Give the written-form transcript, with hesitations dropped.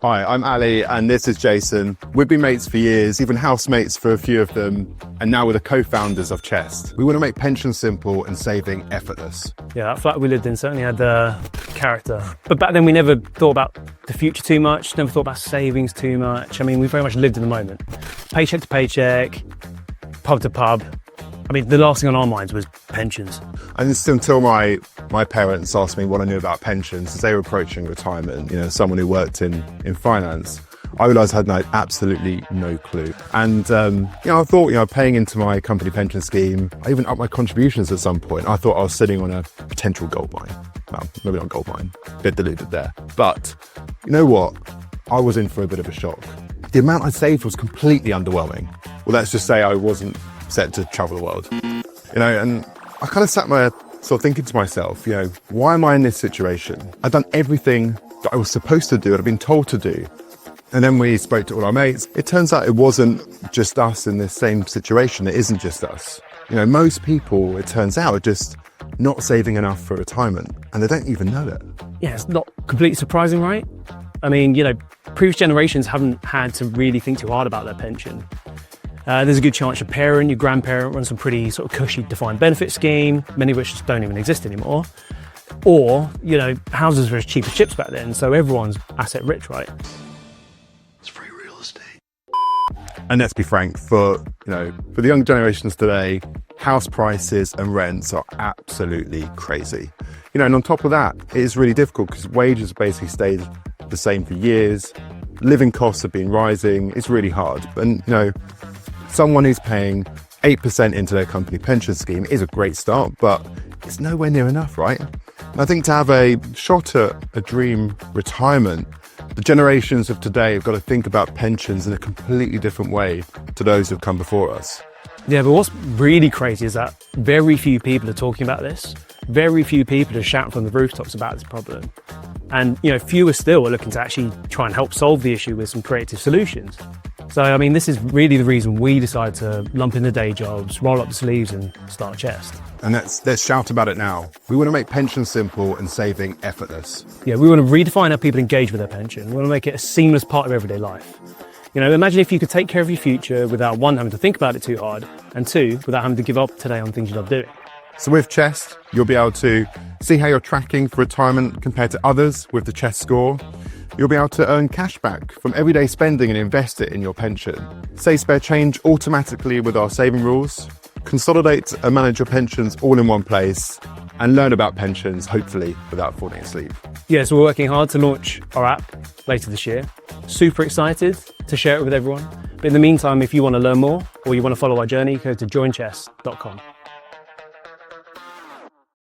Hi, I'm Ali and this is Jason. We've been mates for years, even housemates for a few of them, and now we're the co-founders of Chest. We want to make pensions simple and saving effortless. Yeah, that flat we lived in certainly had character. But back then we never thought about the future too much, never thought about savings too much. I mean, we very much lived in the moment. Paycheck to paycheck, pub to pub. I mean, the last thing on our minds was pensions. And it's until my parents asked me what I knew about pensions as they were approaching retirement, someone who worked in finance, I realised I had absolutely no clue. And, I thought, paying into my company pension scheme, I even upped my contributions at some point. I thought I was sitting on a potential gold mine. Well, maybe not gold mine, a bit deluded there. But you know what? I was in for a bit of a shock. The amount I saved was completely underwhelming. Well, let's just say I wasn't set to travel the world, and I kind of sat thinking to myself, why am I in this situation? I've done everything that I was supposed to do, I've been told to do. And then we spoke to all our mates. It turns out it wasn't just us in this same situation. It isn't just us. Most people, it turns out, are just not saving enough for retirement and they don't even know it. Yeah, it's not completely surprising, right? I mean, previous generations haven't had to really think too hard about their pension. There's a good chance your parent, your grandparent run some pretty sort of cushy defined benefit scheme, many of which just don't even exist anymore. Or, houses were as cheap as chips back then, so everyone's asset rich, right? It's free real estate. And let's be frank, for the young generations today, house prices and rents are absolutely crazy. And on top of that, it is really difficult because wages basically stayed the same for years. Living costs have been rising. It's really hard. And, someone who's paying 8% into their company pension scheme is a great start, but it's nowhere near enough, right? And I think to have a shot at a dream retirement, the generations of today have got to think about pensions in a completely different way to those who've come before us. Yeah, but what's really crazy is that very few people are talking about this. Very few people are shouting from the rooftops about this problem. And, fewer still are looking to actually try and help solve the issue with some creative solutions. So, I mean, this is really the reason we decided to lump in the day jobs, roll up the sleeves and start Chest. And let's shout about it now. We want to make pensions simple and saving effortless. Yeah, we want to redefine how people engage with their pension. We want to make it a seamless part of everyday life. Imagine if you could take care of your future without, one, having to think about it too hard, and two, without having to give up today on things you love doing. So with Chest, you'll be able to see how you're tracking for retirement compared to others with the Chest score. You'll be able to earn cash back from everyday spending and invest it in your pension. Save spare change automatically with our saving rules. Consolidate and manage your pensions all in one place and learn about pensions, hopefully without falling asleep. Yeah, so we're working hard to launch our app later this year. Super excited to share it with everyone. But in the meantime, if you want to learn more or you want to follow our journey, go to joinchest.com.